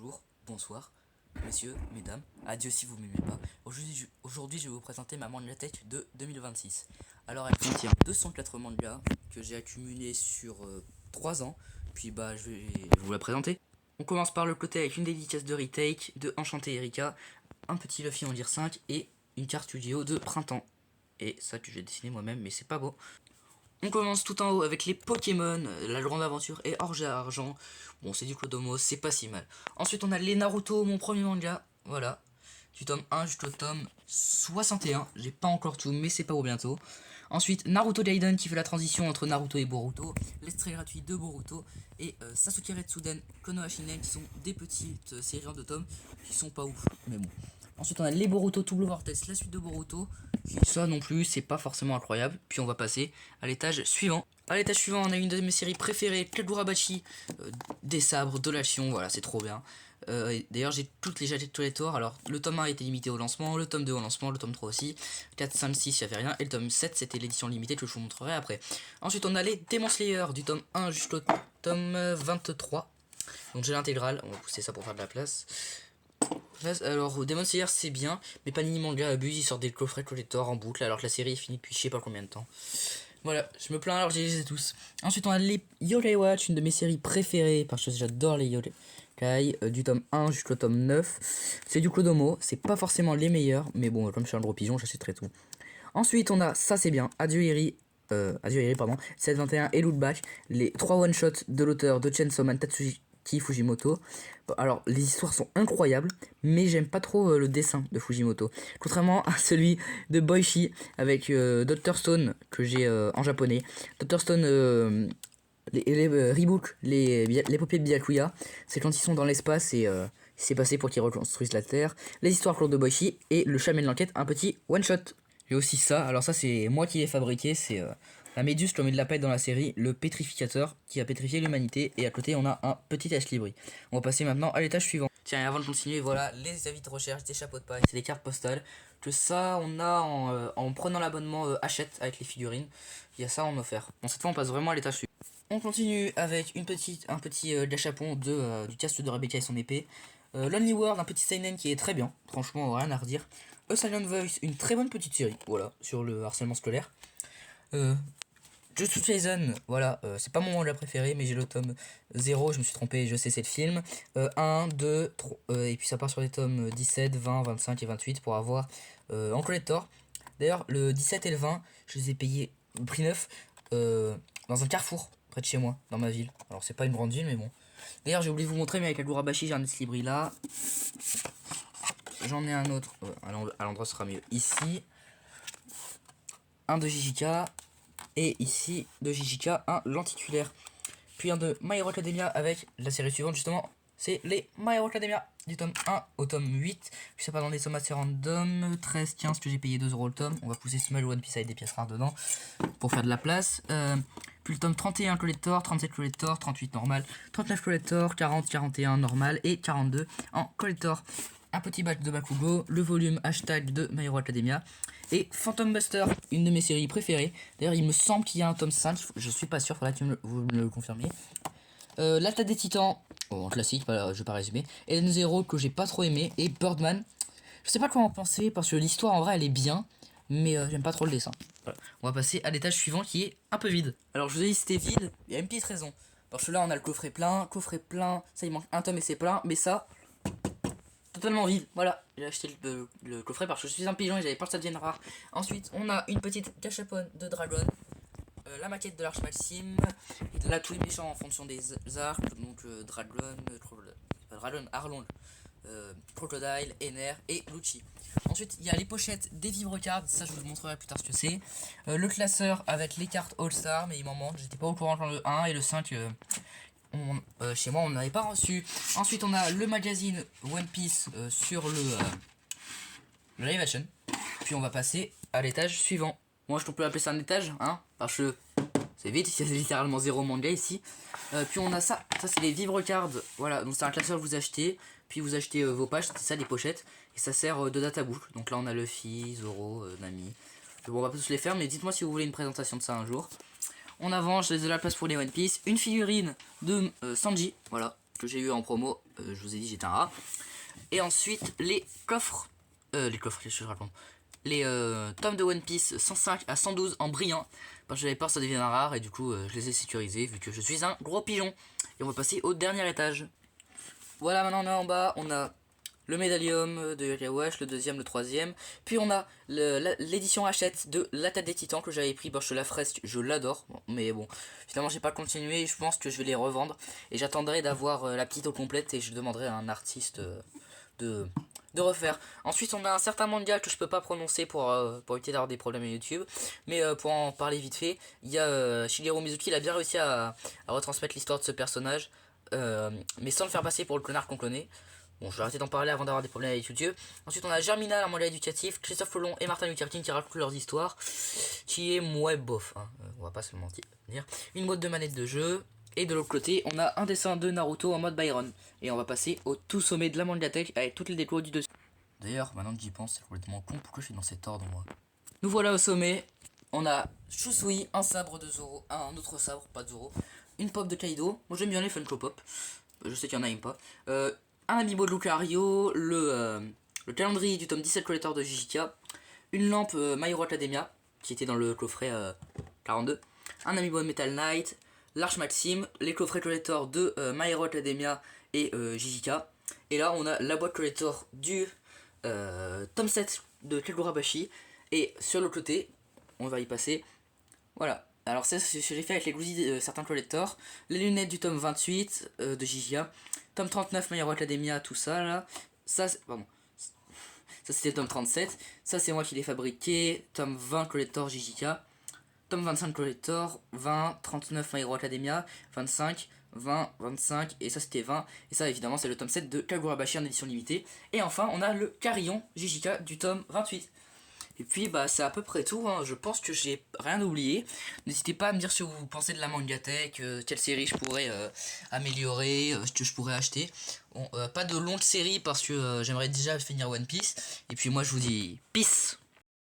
Bonjour, bonsoir, messieurs, mesdames, adieu si vous m'aimez pas. Aujourd'hui, je vais vous présenter ma manga tech de 2026. Alors, elle contient 204 mangas que j'ai accumulés sur 3 ans. Puis, je vais vous la présenter. On commence par le côté avec une dédicace de retake de Enchanté Erika, un petit Luffy en dire 5 et une carte studio de printemps. Et ça que j'ai dessiné moi-même, mais c'est pas beau. On commence tout en haut avec les Pokémon, la grande aventure et Orge à Argent. Bon, c'est du Clodomos, c'est pas si mal. Ensuite, on a les Naruto, mon premier manga. Voilà. Du tome 1 jusqu'au tome 61. J'ai pas encore tout, mais c'est pas au bientôt. Ensuite, Naruto Gaiden qui fait la transition entre Naruto et Boruto. L'extrait gratuit de Boruto. Et Sasuke Retsuden, Konohashinen qui sont des petites séries en 2 tomes qui sont pas ouf, mais bon. Ensuite, on a les Boruto Double Vortex, la suite de Boruto. Ça non plus, c'est pas forcément incroyable. Puis on va passer à l'étage suivant. À l'étage suivant, on a une de mes séries préférées, Kagurabachi, des sabres, de l'action, voilà, c'est trop bien. D'ailleurs, j'ai toutes les tous les tours. Alors, le tome 1 était limité au lancement, le tome 2 au lancement, le tome 3 aussi. 4, 5, 6, il n'y avait rien. Et le tome 7, c'était l'édition limitée que je vous montrerai après. Ensuite, on a les Demon Slayer du tome 1 jusqu'au tome 23. Donc, j'ai l'intégrale, on va pousser ça pour faire de la place. Alors, Demon Slayer c'est bien, mais Panini Manga abuse, il sort des coffrets collector en boucle alors que la série est finie depuis je sais pas combien de temps. Voilà, je me plains alors j'ai les ai tous. Ensuite, on a les Yokai Watch, une de mes séries préférées parce que j'adore les Yokai, du tome 1 jusqu'au tome 9. C'est du Kodomo, c'est pas forcément les meilleurs, mais bon, comme je suis un gros pigeon, j'achèterai tout. Ensuite, on a ça c'est bien, Adieu Eri, pardon, 721 et Lootback, les 3 one-shots de l'auteur de Chainsaw Man Tatsuki Fujimoto. Bon, alors, les histoires sont incroyables, mais j'aime pas trop le dessin de Fujimoto. Contrairement à celui de Boichi avec Dr. Stone, que j'ai en japonais. Dr. Stone, les rebooks, l'épopée de Byakuya, c'est quand ils sont dans l'espace et c'est passé pour qu'ils reconstruisent la Terre. Les histoires courtes de Boichi et le Shaman de l'enquête, un petit one-shot. J'ai aussi ça, alors ça c'est moi qui l'ai fabriqué, c'est la méduse comme il l'appelle dans la série, le pétrificateur qui a pétrifié l'humanité, et à côté on a un petit H-libri. On va passer maintenant à l'étage suivant. Tiens, et avant de continuer, voilà les avis de recherche, des chapeaux de paille, c'est des cartes postales, que ça on a en prenant l'abonnement Hachette avec les figurines, il y a ça en offert. Bon, cette fois on passe vraiment à l'étage suivant. On continue avec un petit gachapon du casque de Rebecca et son épée. Lonely World, un petit seinen qui est très bien, franchement rien à redire. A Silent Voice, une très bonne petite série, voilà, sur le harcèlement scolaire. Jujutsu Kaisen, voilà, c'est pas mon manga préféré, mais j'ai le tome 0, je me suis trompé, je sais c'est le film. 1, 2, 3, et puis ça part sur les tomes 17, 20, 25 et 28 pour avoir en collector. D'ailleurs, le 17 et le 20, je les ai payés prix neuf dans un carrefour près de chez moi, dans ma ville. Alors, c'est pas une grande ville, mais bon. D'ailleurs, j'ai oublié de vous montrer, mais avec Agurabashi, j'ai un libri là. J'en ai un autre, à l'endroit ce sera mieux. Ici, un de JJK, et ici, de JJK, un lenticulaire. Puis un de My Hero Academia avec la série suivante, justement, c'est les My Hero Academia, du tome 1 au tome 8. Puis ça part dans des sommes assez random, 13, 15 que j'ai payé 2€ le tome. On va pousser Small One Piece avec des pièces rares dedans, pour faire de la place. Puis le tome 31 collector, 37 collector, 38 normal, 39 collector, 40, 41 normal et 42 en collector. Un petit batch de Bakugo, le volume hashtag de My Hero Academia et Phantom Buster, une de mes séries préférées. D'ailleurs, il me semble qu'il y a un tome 5, je suis pas sûr, faudra que vous me le confirmiez. L'Attaque des Titans, en classique, je vais pas résumer. Eden Zero que j'ai pas trop aimé et Birdman. Je sais pas comment en penser parce que l'histoire en vrai elle est bien, mais j'aime pas trop le dessin. Voilà. On va passer à l'étage suivant qui est un peu vide. Alors je vous ai dit c'était vide, il y a une petite raison. Parce que là on a le coffret plein, ça il manque un tome et c'est plein, mais ça totalement vide. Voilà, j'ai acheté le coffret parce que je suis un pigeon et j'avais peur que ça devienne rare. Ensuite, on a une petite gachapon de Dragon, la maquette de l'Arche Maxime, et là tous les méchants en fonction des arcs, donc Dragon, Arlong, Crocodile, Ener et Lucci. Ensuite, il y a les pochettes des vibrocards, ça je vous montrerai plus tard ce que c'est. Le classeur avec les cartes All-Star, mais il m'en manque, j'étais pas au courant dans le 1 et le 5. Chez moi on n'avait pas reçu. Ensuite on a le magazine One Piece sur le live action. Puis on va passer à l'étage suivant. Moi je peux appeler ça un étage, hein, parce que c'est vite, il y a littéralement 0 manga ici. Puis on a ça c'est les vivre cards. Voilà, donc c'est un classeur que vous achetez, puis vous achetez vos pages, c'est ça les pochettes, et ça sert de data book. Donc là on a Luffy, Zoro, Nami. Bon, on va pas tous les faire, mais dites-moi si vous voulez une présentation de ça un jour. On avance, je laisse de la place pour les One Piece. Une figurine de Sanji, voilà. que j'ai eu en promo. Je vous ai dit, j'étais un rat. Et ensuite, les coffres, qu'est-ce que je raconte, les tomes de One Piece 105 à 112 en brillant, parce que j'avais peur que ça devienne rare, et du coup je les ai sécurisés vu que je suis un gros pigeon. Et on va passer au dernier étage. Voilà, maintenant on est en bas, on a le médaillum de Yakawash, le deuxième, le troisième, puis on a l'édition Hachette de La Tête des Titans que j'avais pris, parce que la fresque je l'adore, mais bon, finalement j'ai pas continué, je pense que je vais les revendre, et j'attendrai d'avoir la petite au complète, et je demanderai à un artiste de refaire. Ensuite on a un certain manga que je peux pas prononcer pour éviter d'avoir des problèmes à YouTube, mais pour en parler vite fait, il y a Shigeru Mizuki, il a bien réussi à retransmettre l'histoire de ce personnage, mais sans le faire passer pour le connard qu'on connaît. Bon, je vais arrêter d'en parler avant d'avoir des problèmes avec YouTube. Ensuite on a Germinal, un manga éducatif, Christophe Colomb et Martin Luther King qui racontent leurs histoires, qui est moins bof, hein. On va pas se mentir. Une mode de manette de jeu. Et de l'autre côté, on a un dessin de Naruto en mode Byron. Et on va passer au tout sommet de la mangatech avec toutes les décos du dessus. D'ailleurs, maintenant que j'y pense, c'est complètement con. Pourquoi je suis dans cet ordre, moi? Nous voilà au sommet. On a Chusui, un sabre de Zoro, un autre sabre, pas de Zoro, une pop de Kaido. Moi j'aime bien les Funko Pop. Je sais qu'il y en a pas. Un amiibo de Lucario, le calendrier du tome 17 collector de Jijika, une lampe My Hero Academia, qui était dans le coffret 42, un amiibo de Metal Knight, l'Arche Maxime, les coffrets collector de My Hero Academia et Jijika. Et là on a la boîte collector du tome 7 de Kagurabashi. Et sur le côté, on va y passer. Voilà. Alors ça, c'est ce que j'ai fait avec les goodies de certains collectors. Les lunettes du tome 28 de Jijika. Tome 39 My Hero Academia, tout ça là. Ça, pardon. Ça c'était le tome 37. Ça c'est moi qui l'ai fabriqué. Tome 20 collector Jijika. Tome 25 collector. 20, 39 My Hero Academia. 25, 20, 25. Et ça c'était 20. Et ça évidemment c'est le tome 7 de Kagurabashi en édition limitée. Et enfin on a le carillon Jijika du tome 28. Et puis bah c'est à peu près tout, hein. Je pense que j'ai rien oublié. N'hésitez pas à me dire ce que vous pensez de la mangatech, quelle série je pourrais améliorer, ce que je pourrais acheter. Bon, pas de longue série parce que j'aimerais déjà finir One Piece. Et puis moi je vous dis peace.